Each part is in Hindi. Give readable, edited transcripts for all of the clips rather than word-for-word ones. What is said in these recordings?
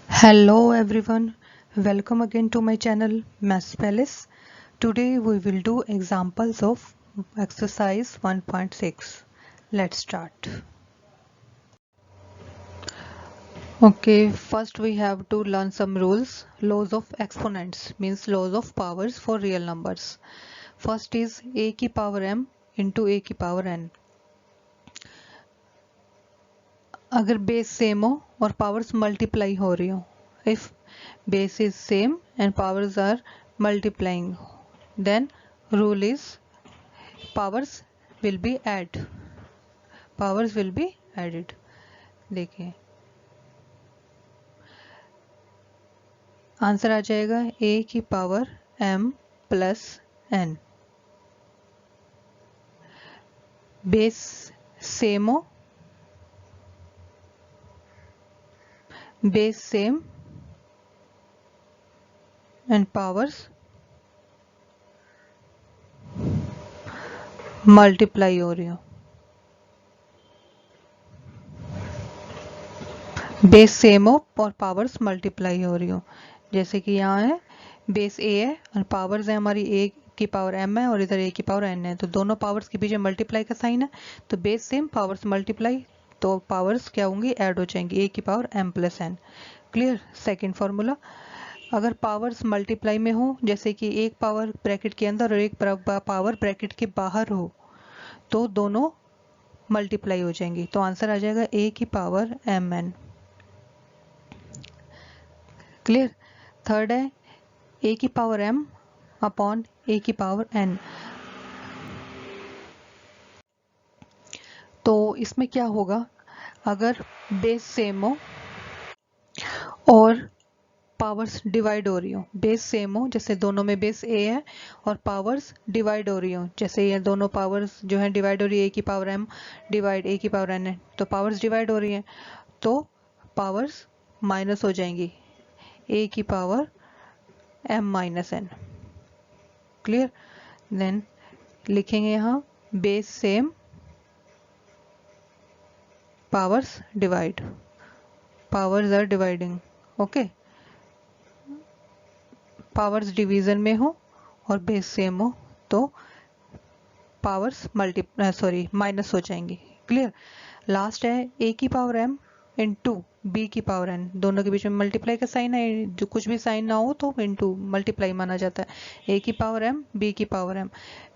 Hello everyone, welcome again to my channel Maths Palace. Today we will do examples of exercise 1.6. Let's start. Okay, first we have to learn some rules. Laws of exponents means laws of powers for real numbers. First is a की power m into a की power n. अगर बेस सेम हो और पावर्स मल्टीप्लाई हो रही हो, if base is same and powers are multiplying, then rule is powers will be added. देखिए आंसर आ जाएगा a की power m plus n. Base same हो, base same and powers multiply हो रही हो. बेस सेम हो और पावर्स मल्टीप्लाई हो रही हो. जैसे कि यहाँ है बेस a है और पावर्स है हमारी a की पावर m है और इधर a की पावर n है, तो दोनों पावर्स के बीच में मल्टीप्लाई का साइन है, तो बेस सेम पावर्स मल्टीप्लाई, तो पावर्स क्या होंगी, ऐड हो जाएंगी, a की power m plus n. Clear. Second formula, अगर पावर्स मल्टीप्लाई में हो, जैसे कि एक पावर ब्रैकेट के अंदर और एक पावर ब्रैकेट के बाहर हो, तो दोनों मल्टीप्लाई हो जाएंगी, तो आंसर आ जाएगा a की पावर mn. क्लियर. थर्ड है a की पावर m अपॉन a की पावर n. तो इसमें क्या होगा, अगर बेस सेम हो और पावर्स डिवाइड हो रही हो, बेस सेम हो जैसे दोनों में बेस a है और पावर्स डिवाइड हो रही हो, जैसे ये दोनों पावर्स जो है डिवाइड हो रही है, a की पावर m डिवाइड a की पावर n है, तो पावर्स डिवाइड हो रही है, तो पावर्स माइनस हो जाएंगी, a की power m minus n. Clear. Then लिखेंगे यहाँ base same powers divide, powers are dividing. Okay, powers division में हो और बेस सेम हो तो पावर्स माइनस हो जाएंगी. क्लियर. लास्ट है a की पावर m इंटू b की पावर n. दोनों के बीच में मल्टीप्लाई का साइन है, जो कुछ भी साइन ना हो तो इंटू मल्टीप्लाई माना जाता है. a की पावर m b की power m,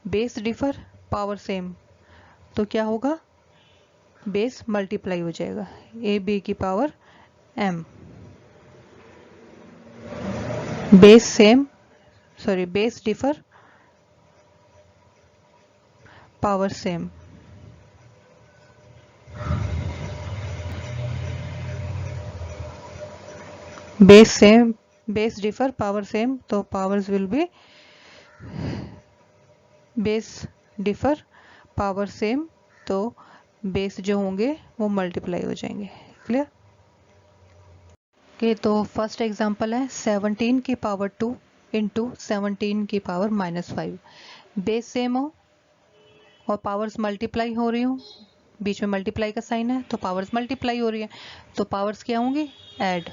base differ power same, तो क्या होगा, बेस मल्टीप्लाई हो जाएगा, a b की power m. Base same base differ power same. Base differ power same, तो powers will be base differ power same, तो बेस जो होंगे वो मल्टीप्लाई हो जाएंगे. क्लियर. ओके, तो फर्स्ट एग्जांपल है 17 की पावर 2 इंटू 17 की पावर -5. बेस सेम हो और पावर्स मल्टीप्लाई हो रही हो, बीच में मल्टीप्लाई का साइन है, तो पावर्स मल्टीप्लाई हो रही है, तो पावर्स क्या होंगी, ऐड.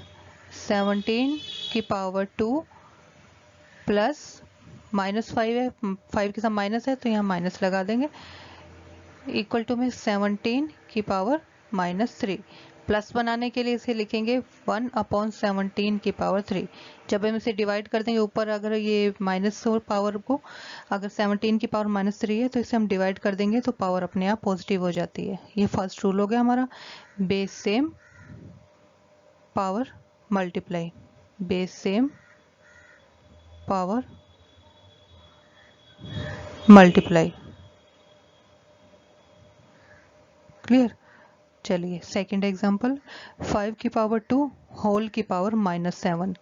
17 की पावर 2 प्लस -5 है, 5 के साथ माइनस है तो यहाँ माइनस लगा देंगे, इक्वल टू में 17 की पावर -3. प्लस बनाने के लिए इसे लिखेंगे 1/17 की पावर 3. जब हम इसे डिवाइड कर देंगे ऊपर, अगर ये माइनस हो पावर को, अगर 17 की पावर -3 है तो इसे हम डिवाइड कर देंगे तो पावर अपने आप पॉजिटिव हो जाती है. ये फर्स्ट रूल हो गया हमारा. Base same power multiply, base same power multiply. Clear. चलिए सेकंड एग्जांपल, 5 की पावर 2 होल की पावर -7,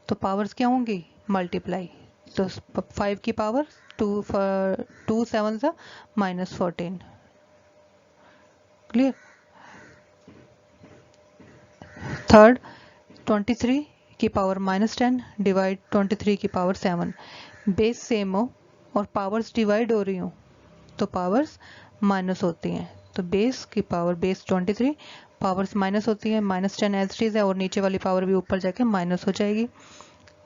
तो पावर्स क्या होंगी, मल्टीप्लाई, तो 5 की पावर 2 7 सा -14. क्लियर. थर्ड, 23 की पावर -10 डिवाइड 23 की पावर 7. बेस सेम हो और पावर्स डिवाइड हो रही हो तो पावर्स माइनस होती हैं, तो बेस की पावर बेस 23 पावर्स माइनस होती है, -10 एज इट इज है और नीचे वाली पावर भी ऊपर जाके माइनस हो जाएगी।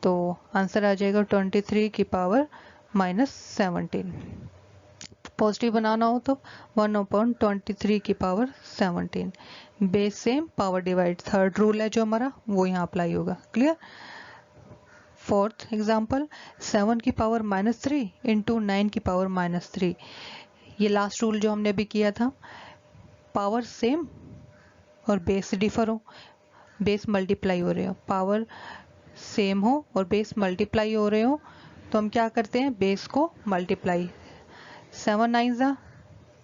तो आंसर आ जाएगा 23 की पावर -17। पॉजिटिव बनाना हो तो 1/23 की power 17। Base same, power divide, third rule है जो हमारा वो यहाँ अप्लाई होगा। क्लियर। फोर्थ एग्जाम्पल, 7 की पावर -3 इंटू 9 की पावर -3। ये लास्ट रूल जो हमने अभी किया था, पावर सेम और बेस डिफर हो, बेस मल्टीप्लाई हो रहे हो, पावर सेम हो और बेस मल्टीप्लाई हो रहे हो, तो हम क्या करते हैं, बेस को मल्टीप्लाई। 7 9 ज़ा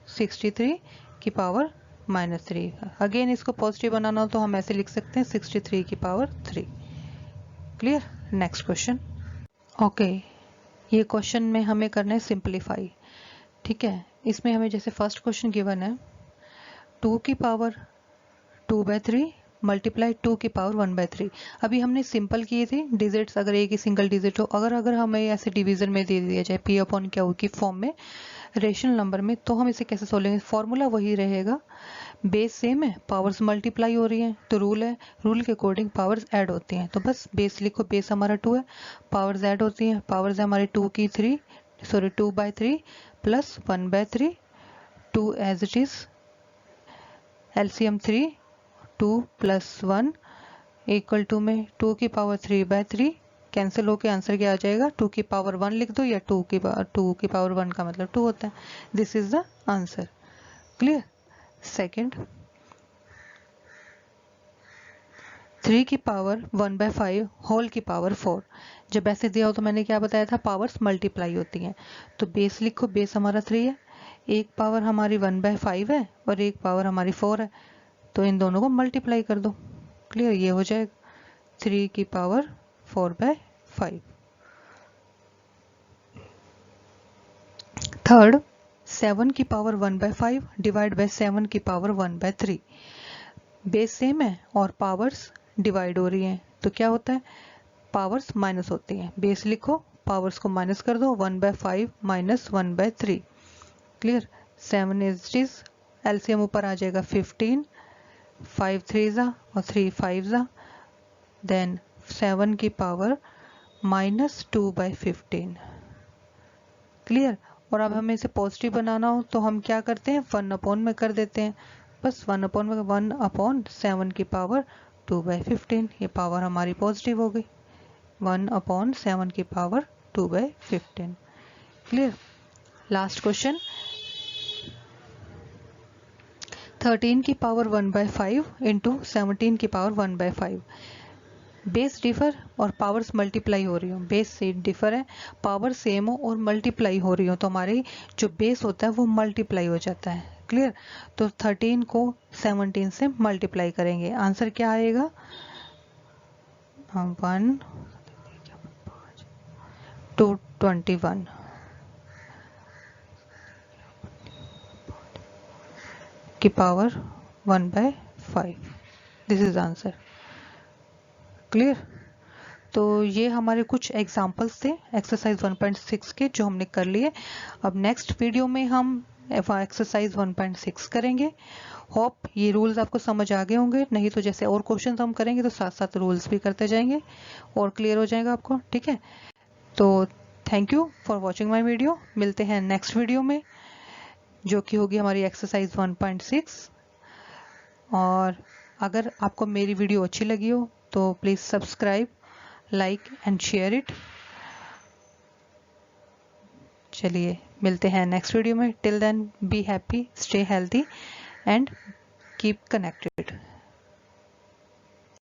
63 की पावर -3। अगेन इसको पॉजिटिव बनाना हो तो हम ऐसे लिख सकते हैं 63 की power 3। Clear. Next question. Okay, ये क्वेश्चन में हमें करना है सिंप्लीफाई। ठीक है, इसमें हमें जैसे फर्स्ट क्वेश्चन गिवन है 2 की पावर 2/3 मल्टीप्लाई 2 की पावर 1/3। अभी हमने सिंपल किए थे डिजिट्स, अगर एक ही सिंगल डिजिट हो, अगर हमें ऐसे डिवीजन में दे दिया जाए P/Q की फॉर्म में, रेशनल नंबर में, तो हम इसे कैसे सोल्व करेंगे। फॉर्मूला वही रहेगा, बेस सेम है, पावर्स मल्टीप्लाई हो रही हैं, तो रूल है, रूल के अकॉर्डिंग पावर्स ऐड होती हैं। तो बस बेस लिखो, बेस हमारा 2 है, पावर्स ऐड होती हैं, पावर्स है हमारी 2 की 3 sorry 2/3 plus 1/3, 2 as it is, LCM 3, 2 + 1 equal to में 2 की पावर 3/3 कैंसिल होके आंसर क्या आ जाएगा, 2 की पावर 1 लिख दो, या 2 की पावर 1 का मतलब 2 होता है। This is the answer. Clear. Second, 3 की पावर 1/5 होल की पावर 4। जब ऐसे दिया हो तो मैंने क्या बताया था, पावर्स मल्टीप्लाई होती हैं। तो बेस लिखो, बेस हमारा 3 है, एक पावर हमारी 1/5 है और एक पावर हमारी 4 है, तो इन दोनों को मल्टीप्लाई कर दो। क्लियर, ये हो जाएगा 3 की पावर 4/5। थर्ड, 7 की पावर 1/5 डिवाइड बाय 7 की पावर 1/3। बेस सेम है और पावर्स डिवाइड हो रही हैं, तो क्या होता है, पावर्स माइनस होती हैं। बेस लिखो, पावर्स को माइनस कर दो, 1/5 - 1/3। क्लियर। 7 इज एलसीएम ऊपर आ जाएगा 15, 5 3 ज़ा और 3 5 ज़ा, देन 7 की पावर -2/15। क्लियर। और अब हमें इसे पॉजिटिव बनाना हो तो हम क्या करते हैं, 1/, में कर देते हैं, बस 1/7 की पावर 2/15। ये पावर हमारी पॉजिटिव हो गई, 1/7 की पावर 2/15। क्लियर। लास्ट क्वेश्चन, 13 की पावर 1/5 इंटू 17 की पावर 1/5। बेस डिफर और पावर्स मल्टीप्लाई हो रही हो, बेस से डिफर है, पावर सेम हो और मल्टीप्लाई हो रही हो, तो हमारी जो बेस होता है वो मल्टीप्लाई हो जाता है। क्लियर। तो 13 को 17 से मल्टीप्लाई करेंगे, आंसर क्या आएगा, 1 221 की power 1/5। This is answer. Clear. तो ये हमारे कुछ एग्जांपल्स थे एक्सरसाइज 1.6 के जो हमने कर लिए। अब नेक्स्ट वीडियो में हम एक्सरसाइज 1.6 करेंगे। होप ये रूल्स आपको समझ आ गए होंगे, नहीं तो जैसे और क्वेश्चंस हम करेंगे तो साथ साथ रूल्स भी करते जाएंगे और क्लियर हो जाएगा आपको। ठीक है, तो thank you for watching my video. मिलते हैं नेक्स्ट वीडियो में जो कि होगी हमारी एक्सरसाइज 1.6। और अगर आपको मेरी वीडियो अच्छी लगी हो तो please subscribe, like and share it. चलिए मिलते हैं नेक्स्ट वीडियो में। Till then be happy, stay healthy and keep connected.